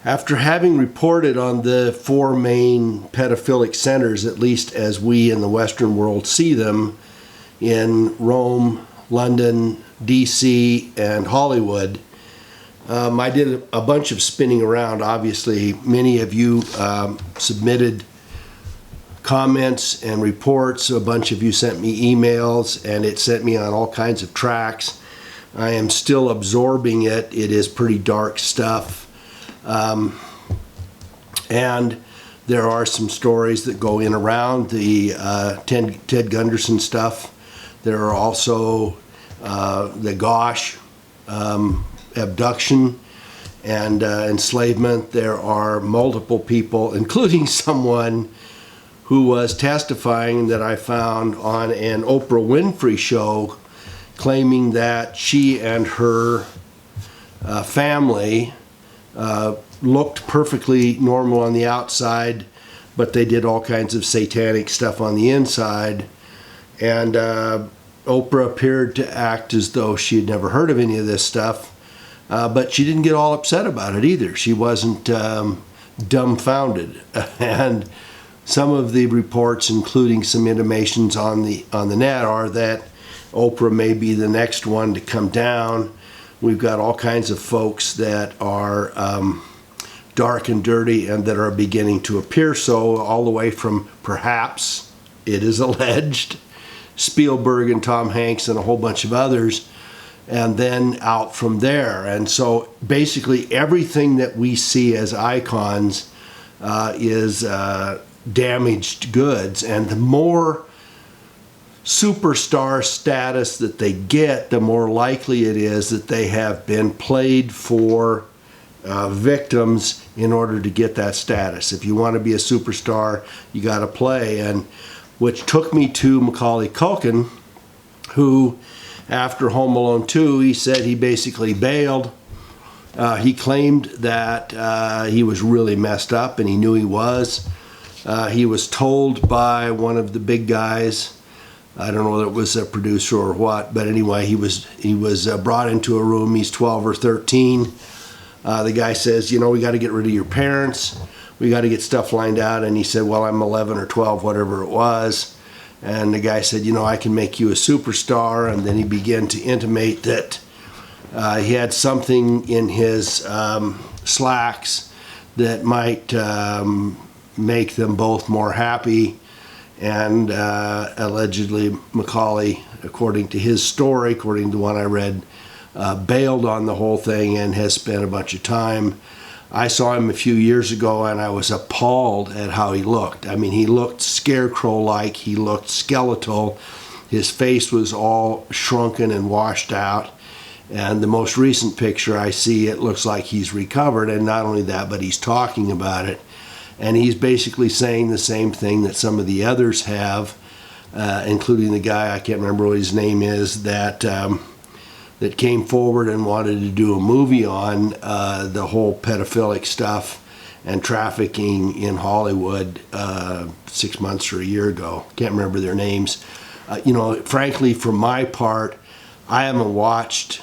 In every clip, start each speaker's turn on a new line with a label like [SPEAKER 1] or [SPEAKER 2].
[SPEAKER 1] After having reported on the 4 main pedophilic centers, at least as we in the Western world see them, in Rome, London, D.C., and Hollywood, I did a bunch of spinning around. Obviously, many of you submitted comments and reports. A bunch of you sent me emails, and it sent me on all kinds of tracks. I am still absorbing it. It is pretty dark stuff. And there are some stories that go in around the Ted Gunderson stuff. There are also the Gosh abduction and enslavement. There are multiple people, including someone who was testifying that I found on an Oprah Winfrey show, claiming that she and her family looked perfectly normal on the outside, but they did all kinds of satanic stuff on the inside. And Oprah appeared to act as though she had never heard of any of this stuff, but she didn't get all upset about it either. She wasn't dumbfounded. And some of the reports, including some intimations on the net, are that Oprah may be the next one to come down. We've got all kinds of folks that are dark and dirty and that are beginning to appear so, all the way from, perhaps, it is alleged, Spielberg and Tom Hanks and a whole bunch of others, and then out from there. And so basically everything that we see as icons is damaged goods, and the more superstar status that they get, the more likely it is that they have been played for victims in order to get that status. If you want to be a superstar, you got to play. And which took me to Macaulay Culkin, who, after Home Alone 2, he said he basically bailed. He claimed that he was really messed up, and he knew he was. He was told by one of the big guys, I don't know whether it was a producer or what, but anyway, he was brought into a room. He's 12 or 13. The guy says, you know, we got to get rid of your parents. We got to get stuff lined out. And he said, well, I'm 11 or 12, whatever it was. And the guy said, you know, I can make you a superstar. And then he began to intimate that he had something in his slacks that might make them both more happy. And allegedly Macaulay, according to his story, according to the one I read, bailed on the whole thing and has spent a bunch of time. I saw him a few years ago and I was appalled at how he looked. I mean, he looked scarecrow-like, he looked skeletal. His face was all shrunken and washed out. And the most recent picture I see, it looks like he's recovered, and not only that, but he's talking about it. And he's basically saying the same thing that some of the others have, including the guy, I can't remember what his name is, that came forward and wanted to do a movie on the whole pedophilic stuff and trafficking in Hollywood 6 months or a year ago. Can't remember their names. You know, frankly, for my part, I haven't watched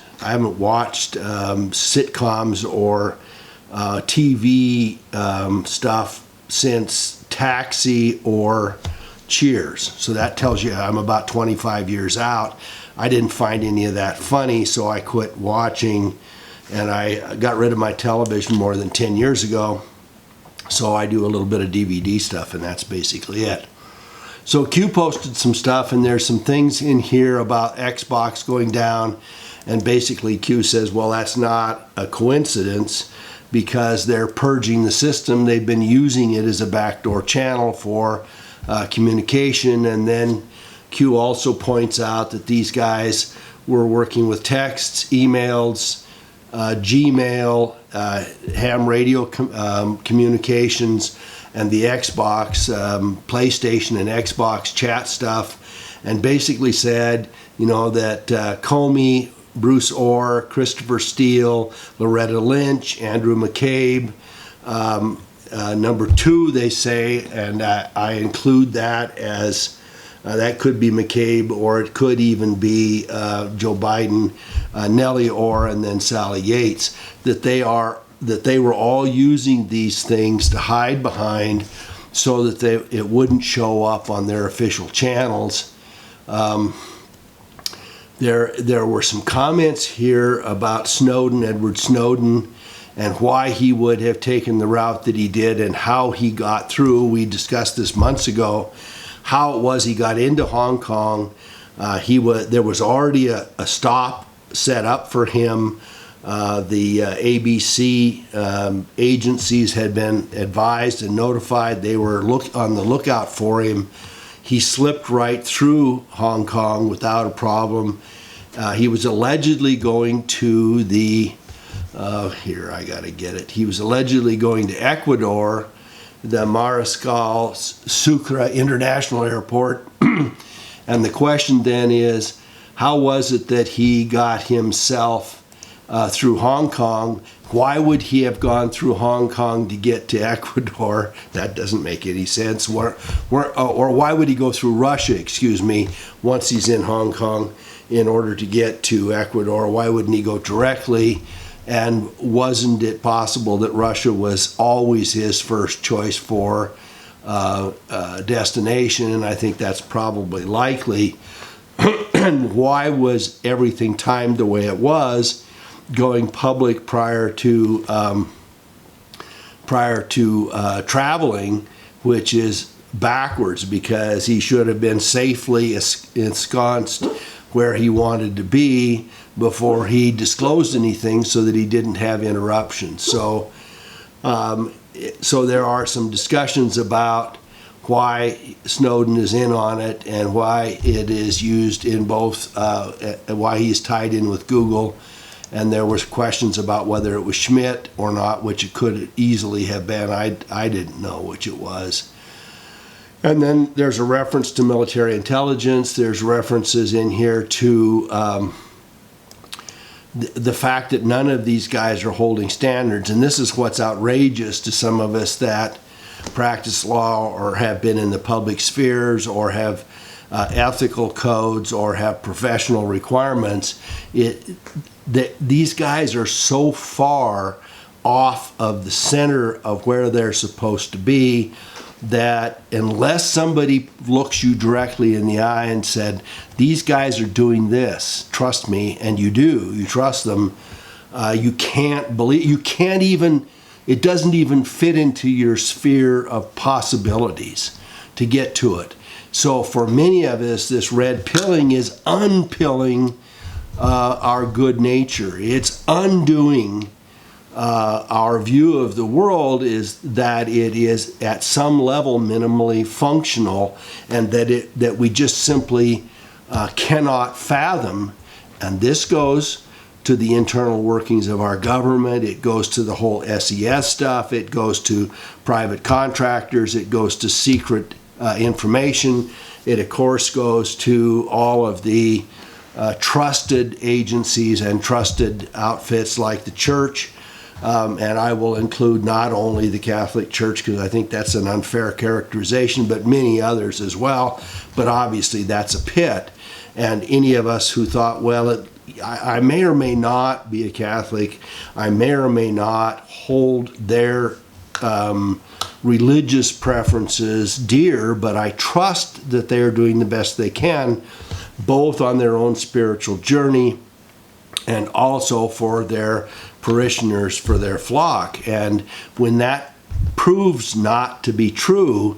[SPEAKER 1] sitcoms or TV stuff since Taxi or Cheers. So that tells you I'm about 25 years out. I didn't find any of that funny, so I quit watching, and I got rid of my television more than 10 years ago. So I do a little bit of DVD stuff, and that's basically it. So Q posted some stuff, and there's some things in here about Xbox going down, and basically Q says, well, that's not a coincidence, because they're purging the system. They've been using it as a backdoor channel for communication. And then Q also points out that these guys were working with texts, emails, Gmail, ham radio communications, and the Xbox, PlayStation and Xbox chat stuff, and basically said, you know, that Comey, Bruce Orr, Christopher Steele, Loretta Lynch, Andrew McCabe. Number 2, they say, and I include that as that could be McCabe, or it could even be Joe Biden, Nellie Orr, and then Sally Yates, that they are that they were all using these things to hide behind so that it wouldn't show up on their official channels. There were some comments here about Snowden, Edward Snowden, and why he would have taken the route that he did and how he got through. We discussed this months ago, how it was he got into Hong Kong. There was already a stop set up for him. The ABC agencies had been advised and notified. They were on the lookout for him. He slipped right through Hong Kong without a problem. He was allegedly going to the, here I gotta get it. He was allegedly going to Ecuador, the Mariscal Sucre International Airport. And the question then is, how was it that he got himself through Hong Kong? Why would he have gone through Hong Kong to get to Ecuador? That doesn't make any sense. Or why would he go through Russia, once he's in Hong Kong in order to get to Ecuador? Why wouldn't he go directly? And wasn't it possible that Russia was always his first choice for destination? And I think that's probably likely. And why was everything timed the way it was, going public prior to traveling, which is backwards, because he should have been safely ensconced where he wanted to be before he disclosed anything, so that he didn't have interruptions. So there are some discussions about why Snowden is in on it and why it is used in both, why he's tied in with Google. And there was questions about whether it was Schmidt or not, which it could easily have been. I didn't know which it was. And then there's a reference to military intelligence. There's references in here to the fact that none of these guys are holding standards. And this is what's outrageous to some of us that practice law or have been in the public spheres or have ethical codes or have professional requirements. These guys are so far off of the center of where they're supposed to be that unless somebody looks you directly in the eye and said, these guys are doing this, trust me, and you trust them, you can't believe, it doesn't even fit into your sphere of possibilities to get to it. So for many of us, this red pilling is unpilling our good nature. It's undoing our view of the world, is that it is at some level minimally functional, and that we just simply cannot fathom. And this goes to the internal workings of our government. It goes to the whole SES stuff. It goes to private contractors. It goes to secret information. It, of course, goes to all of the trusted agencies and trusted outfits like the church. And I will include not only the Catholic Church, because I think that's an unfair characterization, but many others as well. But obviously that's a pit. And any of us who thought, well, I may or may not be a Catholic, I may or may not hold their religious preferences dear, but I trust that they are doing the best they can, both on their own spiritual journey and also for their parishioners, for their flock. And when that proves not to be true,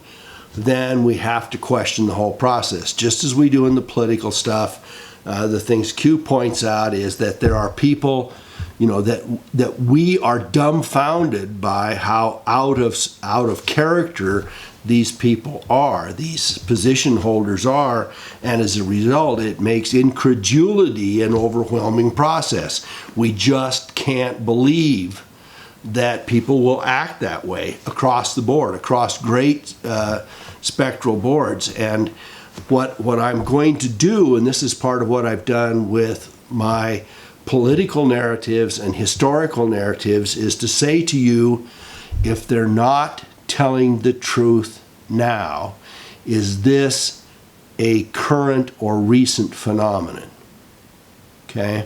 [SPEAKER 1] then we have to question the whole process. Just as we do in the political stuff, the things Q points out is that there are people, that we are dumbfounded by how out of character these people are, these position holders are, and as a result, it makes incredulity an overwhelming process. We just can't believe that people will act that way across the board, across great spectral boards. And what I'm going to do, and this is part of what I've done with my political narratives and historical narratives, is to say to you, if they're not telling the truth now, is this a current or recent phenomenon? Okay?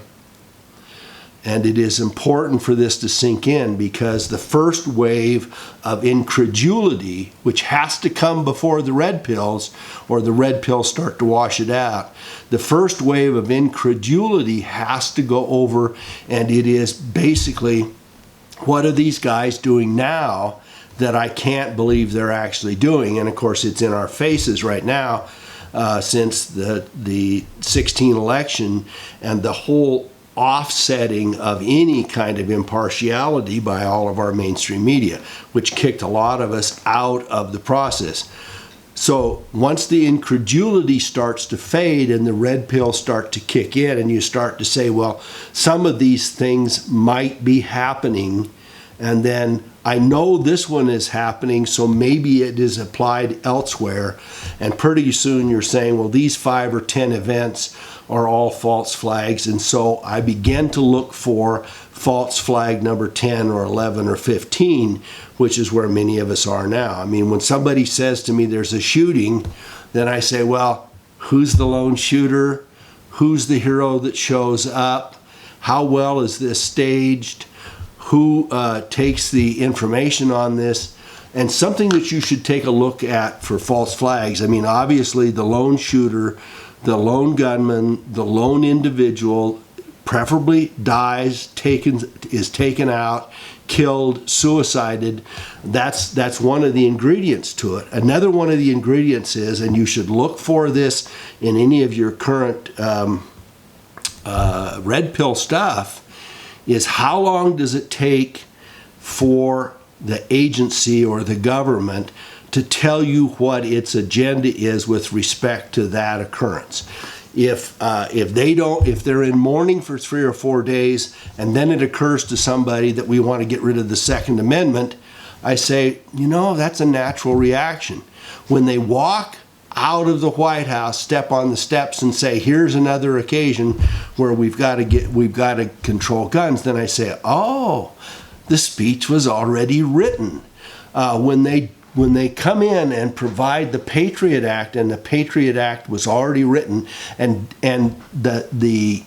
[SPEAKER 1] And it is important for this to sink in, because the first wave of incredulity, which has to come before the red pills, or the red pills start to wash it out, the first wave of incredulity has to go over, and it is basically, what are these guys doing now that I can't believe they're actually doing? And of course, it's in our faces right now, since the 16 election and the whole offsetting of any kind of impartiality by all of our mainstream media, which kicked a lot of us out of the process. So once the incredulity starts to fade and the red pills start to kick in, and you start to say, well, some of these things might be happening, and then I know this one is happening, so maybe it is applied elsewhere. And pretty soon you're saying, well, these 5 or 10 events are all false flags. And so I began to look for false flag number 10 or 11 or 15, which is where many of us are now. I mean, when somebody says to me there's a shooting, then I say, well, who's the lone shooter? Who's the hero that shows up? How well is this staged? Who takes the information on this? And something that you should take a look at for false flags. I mean, obviously the lone shooter, the lone gunman, the lone individual, preferably dies, is taken out, killed, suicided. That's one of the ingredients to it. Another one of the ingredients is, and you should look for this in any of your current red pill stuff, is how long does it take for the agency or the government to tell you what its agenda is with respect to that occurrence. If they're in mourning for 3 or 4 days, and then it occurs to somebody that we want to get rid of the Second Amendment, I say, you know, that's a natural reaction. When they walk out of the White House, step on the steps and say, here's another occasion where we've got to control guns, then I say, oh, the speech was already written. When they come in and provide the Patriot Act, and the Patriot Act was already written, and the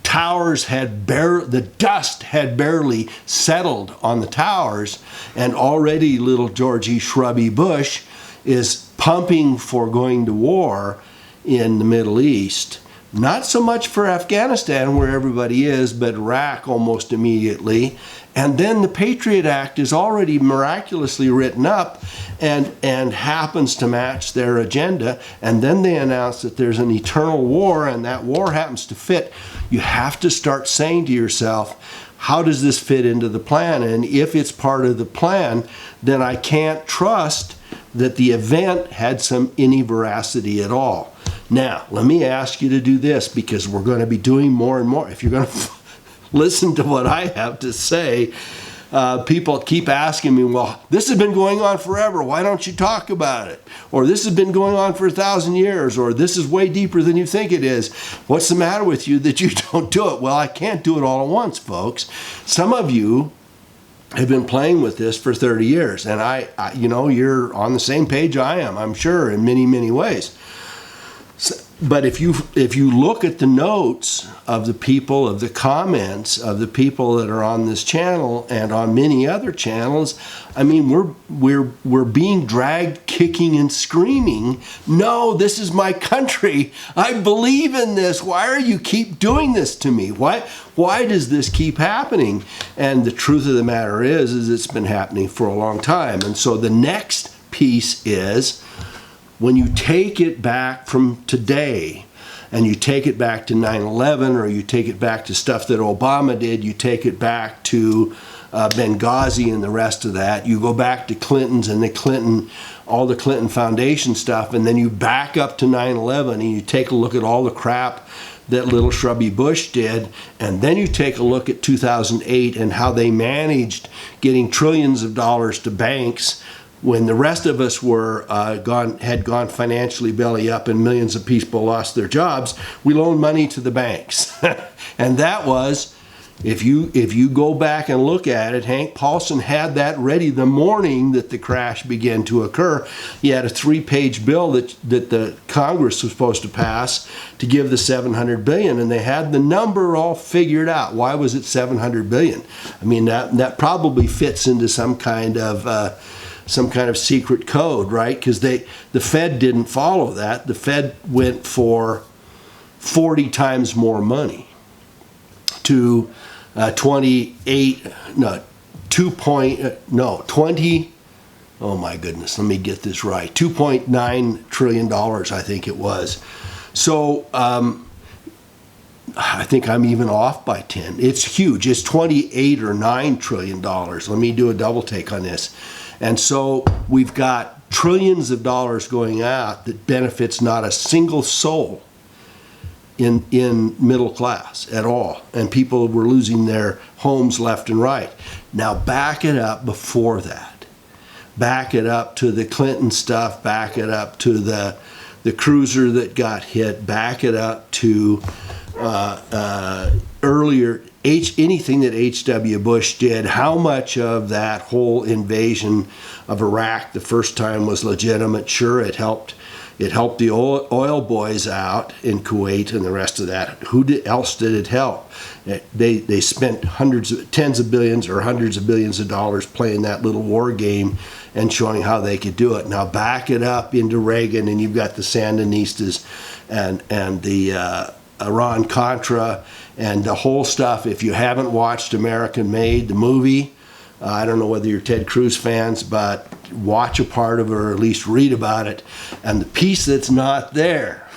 [SPEAKER 1] towers the dust had barely settled on the towers, and already little Georgie Shrubby Bush is pumping for going to war in the Middle East. Not so much for Afghanistan, where everybody is, but Iraq almost immediately. And then the Patriot Act is already miraculously written up and happens to match their agenda. And then they announce that there's an eternal war, and that war happens to fit. You have to start saying to yourself, how does this fit into the plan? And if it's part of the plan, then I can't trust that the event had any veracity at all. Now, let me ask you to do this, because we're going to be doing more and more. If you're going to listen to what I have to say, people keep asking me, well, this has been going on forever. Why don't you talk about it? Or this has been going on for 1,000 years. Or this is way deeper than you think it is. What's the matter with you that you don't do it? Well, I can't do it all at once, folks. Some of you have been playing with this for 30 years. And I you're on the same page I am, I'm sure, in many, many ways. But if you look at the notes of the people, of the comments of the people that are on this channel and on many other channels, I mean, we're being dragged kicking and screaming. No, this is my country. I believe in this. Why are you keep doing this to me? Why does this keep happening? And the truth of the matter is it's been happening for a long time. And so the next piece is, when you take it back from today, and you take it back to 9/11, or you take it back to stuff that Obama did, you take it back to Benghazi and the rest of that, you go back to Clinton's and all the Clinton Foundation stuff, and then you back up to 9/11 and you take a look at all the crap that little Shrubby Bush did, and then you take a look at 2008 and how they managed getting trillions of dollars to banks when the rest of us had gone financially belly up and millions of people lost their jobs. We loaned money to the banks. And that was If you go back and look at it, Hank Paulson had that ready the morning that the crash began to occur. He had a 3-page bill that the Congress was supposed to pass to give the $700 billion, and they had the number all figured out. Why was it $700 billion? I mean, that probably fits into some kind of secret code, right? Because the Fed didn't follow that. The Fed went for 40 times more money to 20, oh my goodness, let me get this right, $2.9 trillion, I think it was. So I think I'm even off by 10. It's huge. It's 28 or $9 trillion. Let me do a double take on this. And so we've got trillions of dollars going out that benefits not a single soul in middle class at all, and people were losing their homes left and right. Now back it up before that. Back it up to the Clinton stuff, back it up to the cruiser that got hit, back it up to earlier, anything that H.W. Bush did. How much of that whole invasion of Iraq the first time was legitimate? Sure, it helped the oil boys out in Kuwait and the rest of that. Else did it help? They spent tens of billions or hundreds of billions of dollars playing that little war game and showing how they could do it. Now back it up into Reagan, and you've got the Sandinistas and the Iran-Contra and the whole stuff. If you haven't watched American Made, the movie, I don't know whether you're Ted Cruz fans, but watch a part of it or at least read about it. And the piece that's not there,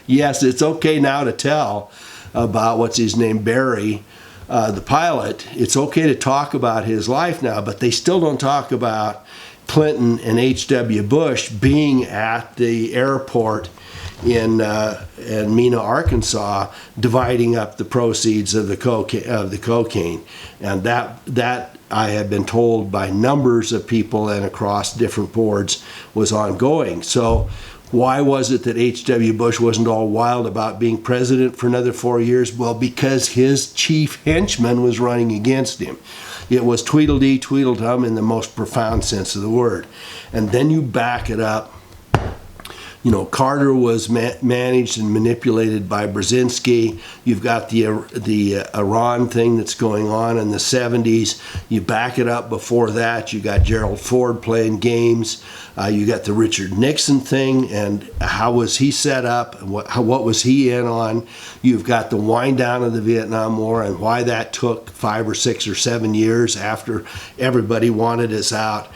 [SPEAKER 1] yes, it's okay now to tell about what's his name, Barry, the pilot. It's okay to talk about his life now, but they still don't talk about Clinton and H.W. Bush being at the airport in Mena, Arkansas, dividing up the proceeds of the cocaine, and that I have been told by numbers of people and across different boards was ongoing. So why was it that H.W. Bush wasn't all wild about being president for another 4 years? Well, because his chief henchman was running against him. It was Tweedledee, Tweedledum in the most profound sense of the word. And then you back it up. You know, Carter was managed and manipulated by Brzezinski. You've got the Iran thing that's going on in the 70s. You back it up before that. You got Gerald Ford playing games. You got the Richard Nixon thing, and how was he set up? What was he in on? You've got the wind down of the Vietnam War and why that took 5 or 6 or 7 years after everybody wanted us out.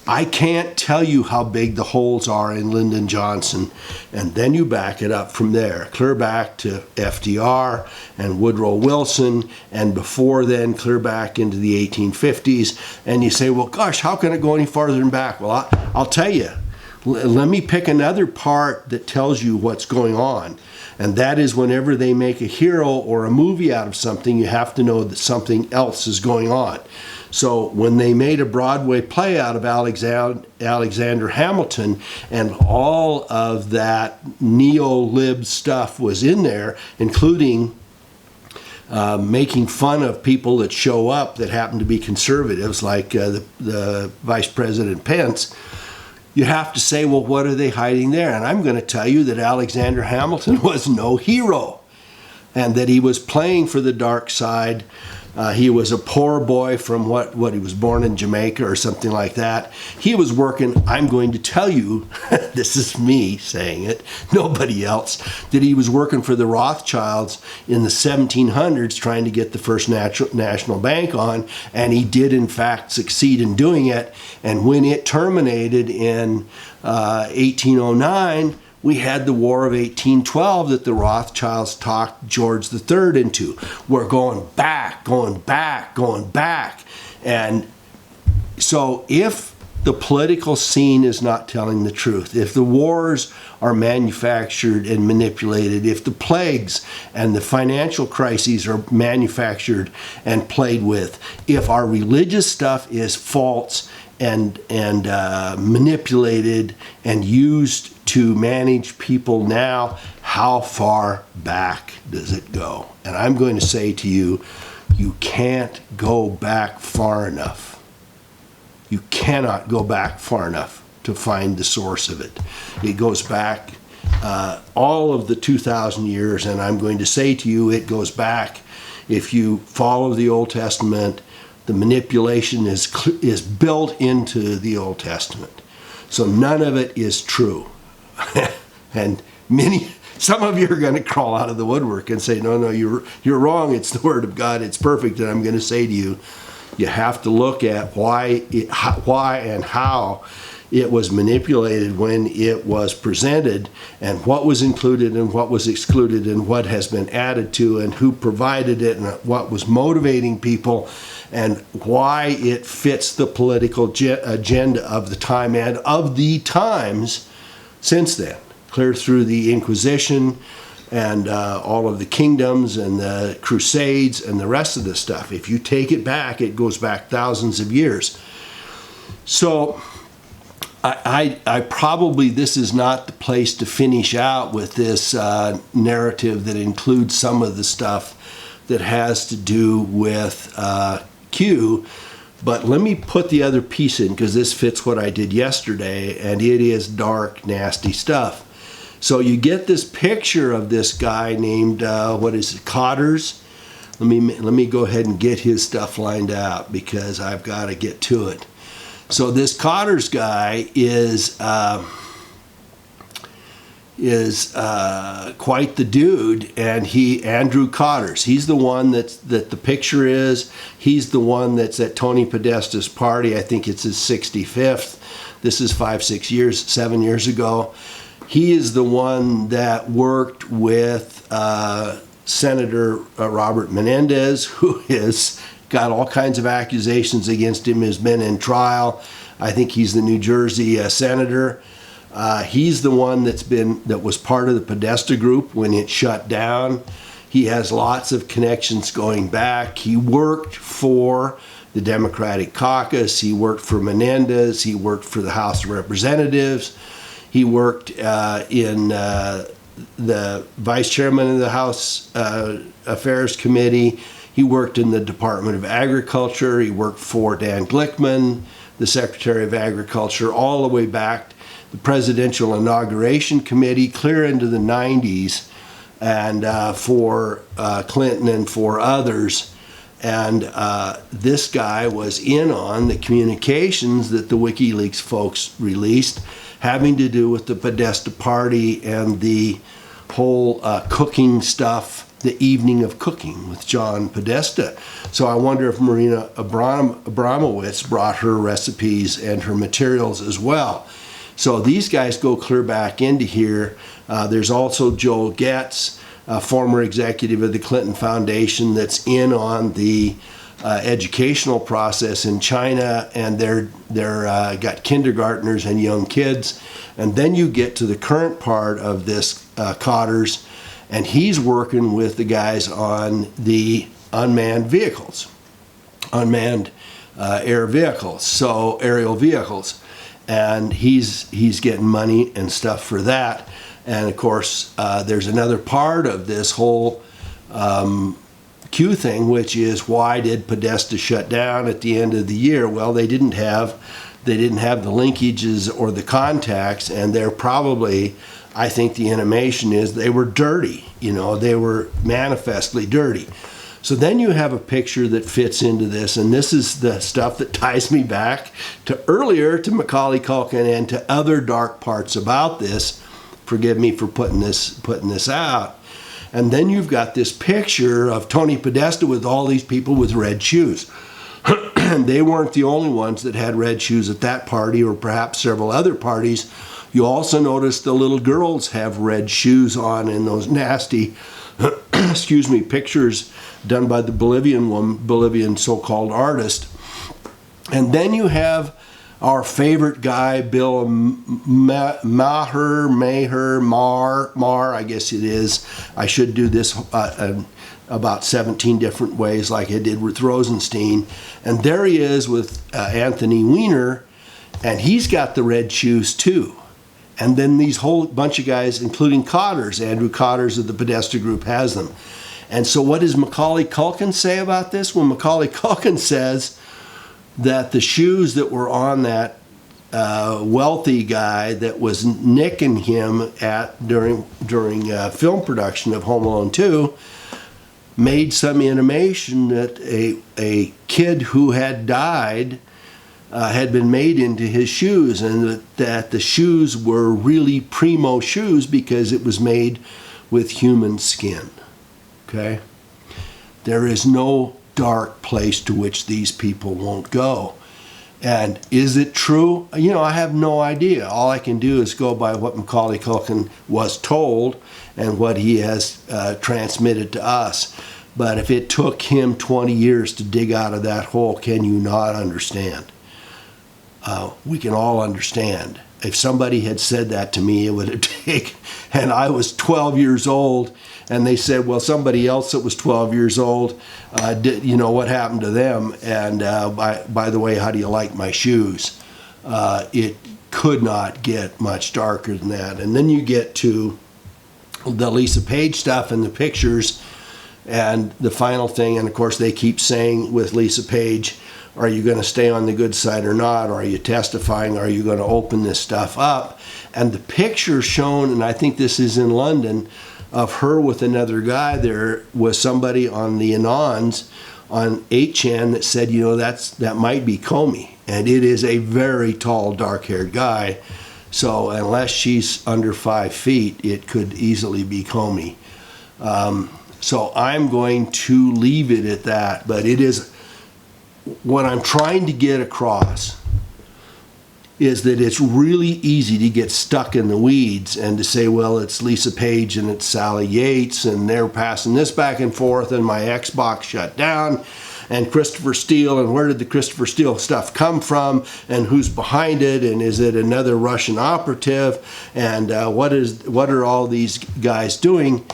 [SPEAKER 1] I can't tell you how big the holes are in Lyndon Johnson. And then you back it up from there, clear back to FDR and Woodrow Wilson, and before then, clear back into the 1850s. And you say, well, gosh, how can it go any farther than back? Well, I'll tell you. Let me pick another part that tells you what's going on. And that is whenever they make a hero or a movie out of something, you have to know that something else is going on. So when they made a Broadway play out of Alexander Hamilton, and all of that neo-lib stuff was in there, including making fun of people that show up that happen to be conservatives, like the Vice President Pence, you have to say, well, what are they hiding there? And I'm going to tell you that Alexander Hamilton was no hero, and that he was playing for the dark side. He was a poor boy from what he was born in Jamaica or something like that. He was working, I'm going to tell you, this is me saying it, nobody else, that he was working for the Rothschilds in the 1700s trying to get the first national bank on, and he did in fact succeed in doing it. And when it terminated in 1809, we had the War of 1812 that the Rothschilds talked George III into. We're going back, going back, going back. And so if the political scene is not telling the truth, if the wars are manufactured and manipulated, if the plagues and the financial crises are manufactured and played with, if our religious stuff is false and manipulated and used to manage people now, how far back does it go? And I'm going to say to you, you can't go back far enough. You cannot go back far enough to find the source of it. It goes back all of the 2,000 years, and I'm going to say to you, it goes back, if you follow the Old Testament, the manipulation is built into the Old Testament. So none of it is true. And some of you are going to crawl out of the woodwork and say, no, you're wrong. It's the Word of God. It's perfect. And I'm going to say to you, you have to look at why and how it was manipulated when it was presented, and what was included and what was excluded, and what has been added to, and who provided it, and what was motivating people, and why it fits the political agenda of the time and of the times since then, clear through the Inquisition and all of the kingdoms and the Crusades and the rest of this stuff. If you take it back, it goes back thousands of years. So I probably, this is not the place to finish out with this narrative that includes some of the stuff that has to do with Q. But let me put the other piece in, because this fits what I did yesterday, and it is dark, nasty stuff. So you get this picture of this guy named, Cotters. Let me go ahead and get his stuff lined out, because I've got to get to it. So this Cotters guy is quite the dude, and Andrew Cotters. He's the one that the picture is. He's the one that's at Tony Podesta's party. I think it's his 65th. This is 7 years ago. He is the one that worked with Senator Robert Menendez, who has got all kinds of accusations against him, has been in trial. I think he's the New Jersey senator. He's the one that was part of the Podesta group when it shut down. He has lots of connections going back. He worked for the Democratic caucus. He worked for Menendez. He worked for the House of Representatives. He worked in the vice chairman of the House Affairs Committee. He worked in the Department of Agriculture. He worked for Dan Glickman, the Secretary of Agriculture, all the way back to the Presidential Inauguration Committee, clear into the 90s, and for Clinton and for others. And this guy was in on the communications that the WikiLeaks folks released, having to do with the Podesta party and the whole cooking stuff, the evening of cooking with John Podesta. So I wonder if Marina Abramowitz brought her recipes and her materials as well. So these guys go clear back into here. There's also Joel Getz, a former executive of the Clinton Foundation, that's in on the educational process in China, and they're got kindergartners and young kids. And then you get to the current part of this Cotters, and he's working with the guys on the unmanned vehicles, unmanned air vehicles, so aerial vehicles, and he's getting money and stuff for that. And of course, there's another part of this whole Q thing, which is, why did Podesta shut down at the end of the year? Well, they didn't have the linkages or the contacts, and they're probably, I think the intimation is, they were dirty. They were manifestly dirty. So then you have a picture that fits into this, and this is the stuff that ties me back to earlier, to Macaulay Culkin and to other dark parts about this. Forgive me for putting this out. And then you've got this picture of Tony Podesta with all these people with red shoes. And they weren't the only ones that had red shoes at that party, or perhaps several other parties. You also notice the little girls have red shoes on in those nasty pictures done by the Bolivian so-called artist. And then you have our favorite guy, Bill Maher, I guess it is. I should do this about 17 different ways like I did with Rosenstein. And there he is with Anthony Weiner, and he's got the red shoes too. And then these whole bunch of guys, including Cotters, Andrew Cotters of the Podesta Group, has them. And so what does Macaulay Culkin say about this? Well, Macaulay Culkin says that the shoes that were on that wealthy guy that was nicking him during film production of Home Alone 2 made some intimation that a kid who had died had been made into his shoes, and that the shoes were really primo shoes because it was made with human skin. Okay? There is no dark place to which these people won't go. And is it true? You know, I have no idea. All I can do is go by what Macaulay Culkin was told and what he has transmitted to us. But if it took him 20 years to dig out of that hole, can you not understand? We can all understand. If somebody had said that to me, it would have taken, and I was 12 years old, and they said, well, somebody else that was 12 years old, you know, what happened to them? And by the way, how do you like my shoes? It could not get much darker than that. And then you get to the Lisa Page stuff and the pictures, and the final thing, and of course they keep saying with Lisa Page, are you going to stay on the good side or not? Are you testifying? Are you going to open this stuff up? And the picture shown, and I think this is in London, of her with another guy, there was somebody on the Anons on 8chan that said, you know, that might be Comey. And it is a very tall, dark-haired guy. So unless she's under 5 feet, it could easily be Comey. So I'm going to leave it at that. But it is, what I'm trying to get across is that it's really easy to get stuck in the weeds and to say, well, it's Lisa Page and it's Sally Yates and they're passing this back and forth and my Xbox shut down and Christopher Steele, and where did the Christopher Steele stuff come from and who's behind it, and is it another Russian operative, and what are all these guys doing?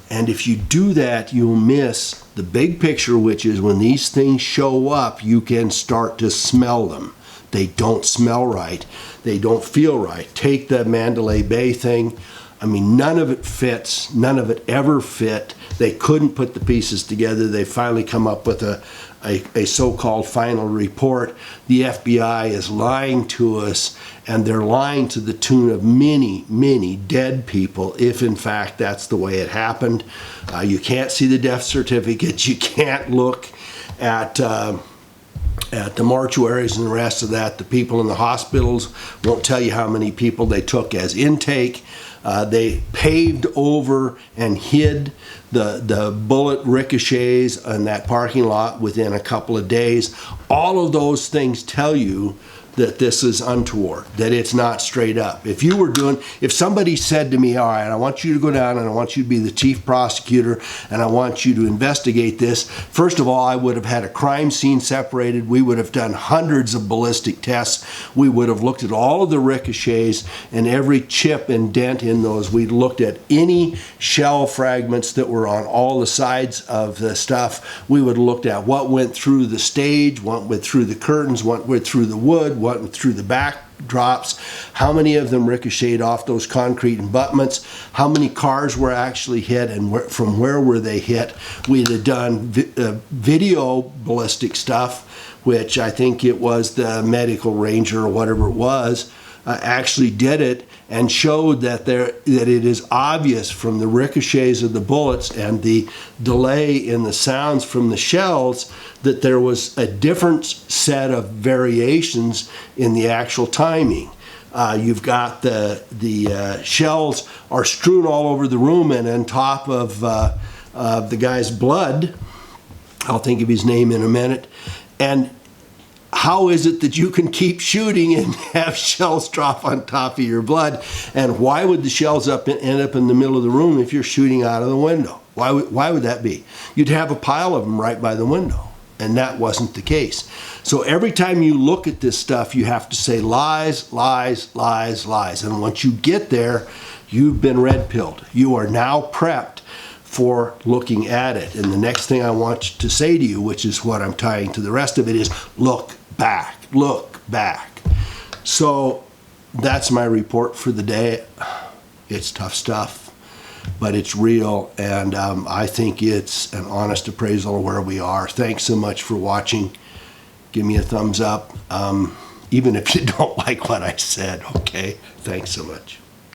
[SPEAKER 1] And if you do that, you'll miss the big picture, which is when these things show up, you can start to smell them. They don't smell right. They don't feel right. Take the Mandalay Bay thing. I mean, none of it fits. None of it ever fit. They couldn't put the pieces together. They finally come up with a so-called final report. The FBI is lying to us, and they're lying to the tune of many, many dead people, if in fact that's the way it happened. You can't see the death certificates. You can't look at the mortuaries and the rest of that. The people in the hospitals won't tell you how many people they took as intake. They paved over and hid the bullet ricochets in that parking lot within a couple of days. All of those things tell you that this is untoward, that it's not straight up. If somebody said to me, all right, I want you to go down and I want you to be the chief prosecutor and I want you to investigate this, first of all, I would have had a crime scene separated. We would have done hundreds of ballistic tests. We would have looked at all of the ricochets and every chip and dent in those. We'd looked at any shell fragments that were on all the sides of the stuff. We would have looked at what went through the stage, what went through the curtains, what went through the wood, what went through the backdrops, how many of them ricocheted off those concrete abutments, how many cars were actually hit, and from where were they hit. We'd have done video ballistic stuff, which I think it was the medical ranger or whatever it was, actually did it and showed that it is obvious from the ricochets of the bullets and the delay in the sounds from the shells that there was a different set of variations in the actual timing. You've got the shells are strewn all over the room and on top of the guy's blood. I'll think of his name in a minute. And how is it that you can keep shooting and have shells drop on top of your blood? And why would the shells end up in the middle of the room if you're shooting out of the window? Why would that be? You'd have a pile of them right by the window. And that wasn't the case. So every time you look at this stuff, you have to say lies, lies, lies, lies. And once you get there, you've been red-pilled. You are now prepped for looking at it. And the next thing I want to say to you, which is what I'm tying to the rest of it, is look back, look back. So that's my report for the day. It's tough stuff. but it's real, and I think it's an honest appraisal of where we are. Thanks so much for watching. Give me a thumbs up, even if you don't like what I said, okay? Thanks so much.